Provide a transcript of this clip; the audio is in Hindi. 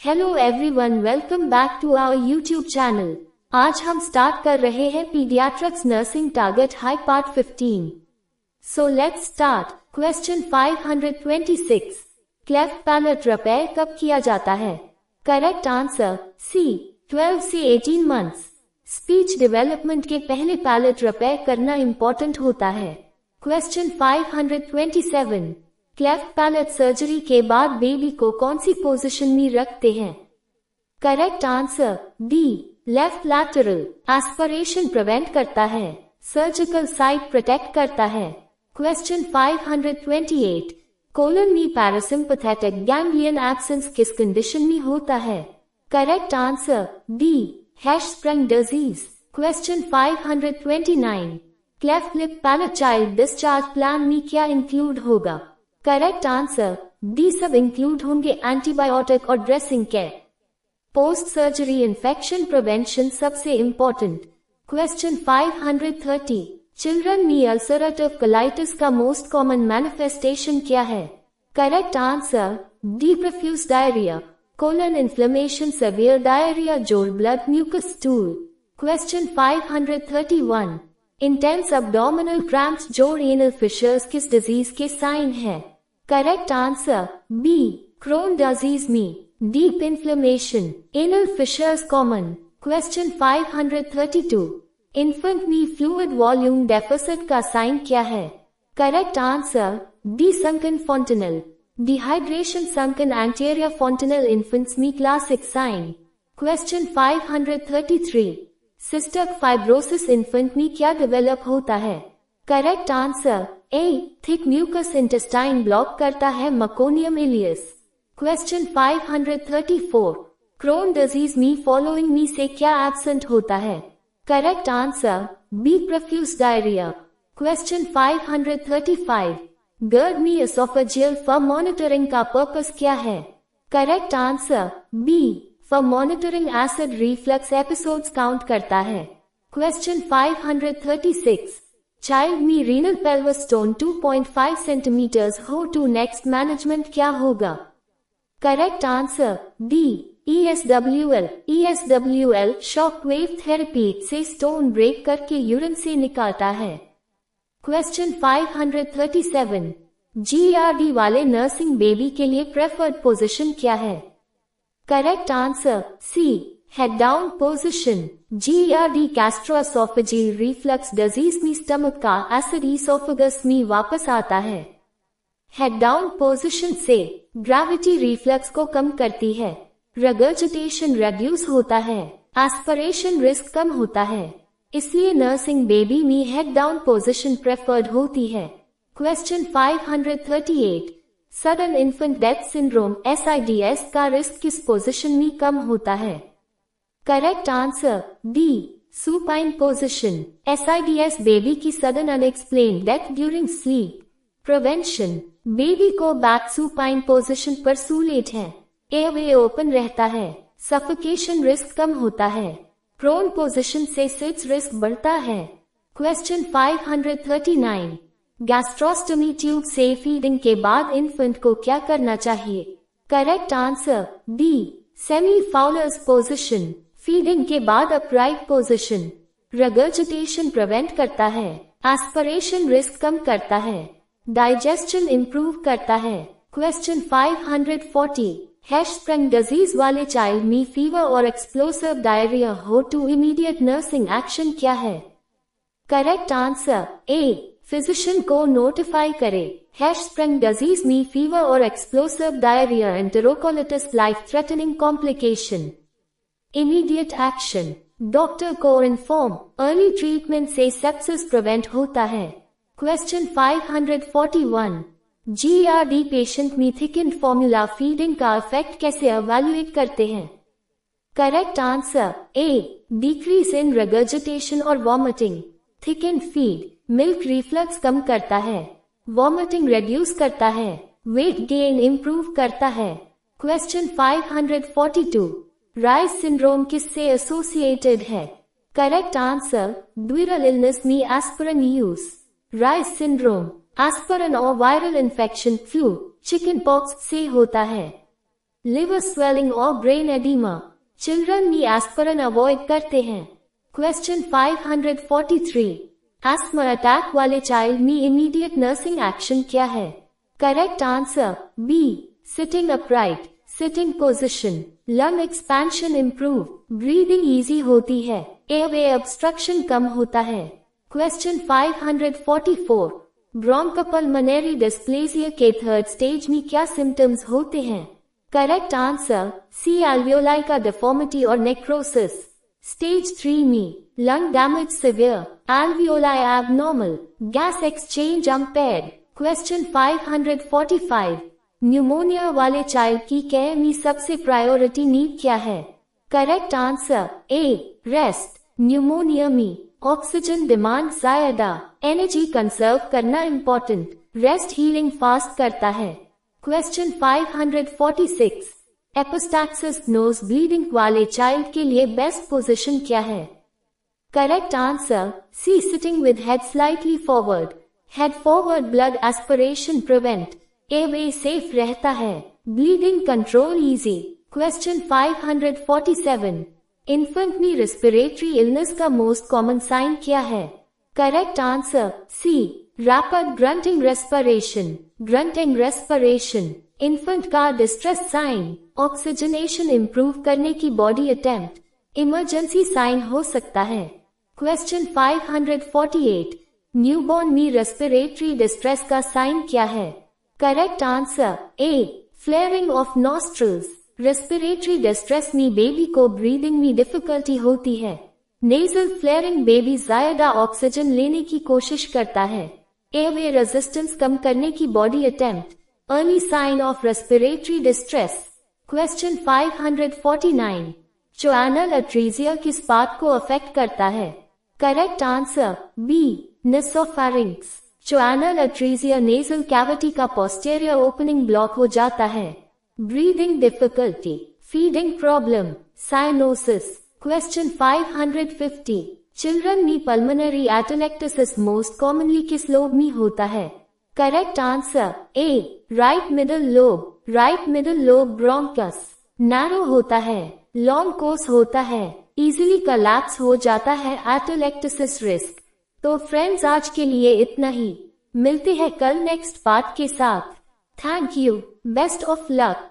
Hello everyone, welcome back to our YouTube channel. आज हम स्टार्ट कर रहे हैं paediatrics nursing target high part 15। So let's start. Question 526, cleft palate repair कब किया जाता है? करेक्ट आंसर सी, 12 से 18 मंथ्स। स्पीच डेवलपमेंट के पहले पैलेट रिपेयर करना इम्पोर्टेंट होता है। क्वेश्चन 527, क्लेफ्ट पैलेट सर्जरी के बाद बेबी को कौन सी पोजीशन में रखते हैं? Correct answer D, left lateral. Aspiration prevent करता है, सर्जिकल साइट प्रोटेक्ट करता है। क्वेश्चन 528, कोलन में पैरासिम्पैथेटिक गैंग्लियन एब्सेंस किस कंडीशन में होता है? Correct answer D, Hirschsprung disease. Question 529, cleft lip palate child discharge plan में क्या इंक्लूड होगा? करेक्ट आंसर डी, सब इंक्लूड होंगे, एंटीबायोटिक और dressing care. Post surgery infection prevention सबसे इम्पोर्टेंट। क्वेश्चन 530, चिल्ड्रन में अल्सरेटिव कोलाइटिस का मोस्ट कॉमन मैनिफेस्टेशन क्या है? Correct answer D, profuse diarrhoea, colon inflammation, severe diarrhoea, जोड़ blood, mucus stool. Question 531, intense abdominal cramps, जोड़, एनल फिशर्स किस डिजीज के साइन है? Correct answer B, Crohn disease में deep inflammation, anal fissures common. Question 532, infant में फ्लूइड वॉल्यूम डेफिसिट का साइन क्या है? Correct answer D, sunken fontanelle, dehydration, sunken anterior fontanelle infants में classic sign. Question 533, cystic fibrosis infant में क्या डेवलप होता है? Correct answer A, thick mucus intestine block करता है, meconium ileus. Question 534, Crohn disease में फॉलोइंग में से क्या एब्सेंट होता है? Correct answer B, profuse diarrhoea. Question 535, GERD में एसोफेजियल फॉर मॉनिटरिंग का पर्पस क्या है? Correct answer B, for monitoring acid reflux episodes count करता है। क्वेश्चन 536, चाइल्ड में रीनल पेल्विस स्टोन 2.5 सेंटीमीटर्स हो टू नेक्स्ट मैनेजमेंट क्या होगा? Correct answer D, ESWL। ESWL shock wave therapy से स्टोन ब्रेक करके यूरिन से निकालता है। क्वेश्चन 537, GERD वाले नर्सिंग बेबी के लिए प्रेफर्ड पोजीशन क्या है? Correct answer C, head down position. GERD gastroesophageal reflux disease में स्टमक का एसिड इसोफेगस में वापस आता है। हेड डाउन पोजीशन से ग्रेविटी रिफ्लक्स को कम करती है, regurgitation रेड्यूस होता है, एस्पिरेशन रिस्क कम होता है, इसलिए नर्सिंग बेबी में हेड डाउन पोजीशन प्रेफर्ड होती है। Question 538, sudden infant death syndrome SIDS का रिस्क किस पोजीशन में कम होता है? Correct answer D, supine position. SIDS baby की sudden unexplained death during sleep. Prevention, baby को बैक सुपाइन पोजीशन पर सूलेट है, एयरवे ओपन रहता है, सफोकेशन रिस्क कम होता है, प्रोन पोजीशन से सिट्स रिस्क बढ़ता है। क्वेश्चन 539, गैस्ट्रोस्टमी ट्यूब से फीडिंग के बाद इन्फेंट को क्या करना चाहिए? Correct answer D, semi Fowler's position. Feeding के बाद अपराइट पोजीशन, regurgitation प्रिवेंट करता है, एस्पिरेशन रिस्क कम करता है, डाइजेस्शन इंप्रूव करता है। क्वेश्चन 540, हैश-स्प्रिंग डिजीज वाले चाइल्ड में फीवर और एक्सप्लोसिव डायरिया हो टू इमीडिएट नर्सिंग एक्शन क्या है? करेक्ट आंसर ए, फिजिशियन को नोटिफाई करे। हैश-स्प्रिंग डिजीज में फीवर और explosive diarrhoea, enterocolitis, life threatening complication. Immediate action, doctor को इन्फॉर्म, अर्ली ट्रीटमेंट से सेप्सिस प्रिवेंट होता है। क्वेश्चन 541, GERD पेशेंट में थिकन्ड फॉर्मूला फीडिंग का इफेक्ट कैसे एवेल्युएट करते हैं? Correct answer A, decrease in regurgitation और वॉमिटिंग। थिकन्ड फीड मिल्क रिफ्लक्स कम करता है, वॉमिटिंग रेड्यूस करता है, वेट गेन इंप्रूव करता है। क्वेश्चन 542, राइज सिंड्रोम किससे एसोसिएटेड है? करेक्ट आंसर ड्यूरल इलनेस में aspirin use. Reye syndrome aspirin और viral infection, flu, chicken pox से होता है। लिवर स्वेलिंग और ब्रेन एडिमा। चिल्ड्रन में एस्पिरिन अवॉइड करते हैं। क्वेश्चन 543, एस्थमा अटैक वाले चाइल्ड में इमीडिएट नर्सिंग एक्शन क्या है? Correct answer B, sitting upright, sitting position. Lung expansion improve, breathing easy होती है, एयरवे ऑब्स्ट्रक्शन कम होता है। क्वेश्चन 544, ब्रोंकोपल्मोनरी डिस्प्लेसिया के थर्ड स्टेज में क्या सिम्टम्स होते हैं? करेक्ट आंसर सी, एल्वियोलाई का डिफॉर्मिटी और नेक्रोसिस। स्टेज 3 में lung damage severe, alveoli abnormal, gas exchange impaired. Question 545, pneumonia वाले चाइल्ड की केयर में सबसे प्रायोरिटी नीड क्या है? Correct answer A, rest. Pneumonia में ऑक्सीजन डिमांड ज्यादा, एनर्जी कंजर्व करना इम्पोर्टेंट, रेस्ट हीलिंग फास्ट करता है। क्वेश्चन 546, एपिस्टैक्सिस नोज ब्लीडिंग वाले चाइल्ड के लिए बेस्ट पोजीशन क्या है? Correct answer C, sitting with head slightly forward. Head forward blood aspiration prevent, airway safe रहता है, bleeding control easy. Question 547, infant में रेस्पिरेटरी इलनेस का मोस्ट कॉमन साइन क्या है? Correct answer C, rapid grunting respiration. Grunting respiration infant का डिस्ट्रेस साइन, ऑक्सीजनेशन इंप्रूव करने की बॉडी अटेम्प्ट, इमरजेंसी साइन हो सकता है। क्वेश्चन 548, न्यूबॉर्न में रेस्पिरेटरी डिस्ट्रेस का साइन क्या है? Correct answer A, flaring of nostrils. Respiratory distress में बेबी को ब्रीदिंग में डिफिकल्टी होती है। नेजल फ्लेयरिंग, बेबी ज्यादा ऑक्सीजन लेने की कोशिश करता है, एयरवे रेजिस्टेंस कम करने की body attempt, early sign of respiratory distress. Question 549, choanal atresia किस पार्ट को अफेक्ट करता है? Correct answer B, nasopharynx. Choanal atresia nasal cavity का पोस्टीरियर ओपनिंग ब्लॉक हो जाता है, breathing difficulty, feeding problem, cyanosis. Question 550, children में पल्मोनरी एटेलेक्टेसिस मोस्ट कॉमनली किस लोब में होता है? Correct answer A, right middle lobe. Right middle lobe bronchus narrow होता है, लॉन्ग कोर्स होता है, इजीली कोलैप्स हो जाता है, एटेलेक्टेसिस रिस्क। तो फ्रेंड्स, आज के लिए इतना ही। मिलते हैं कल नेक्स्ट पार्ट के साथ। Thank you, best of luck.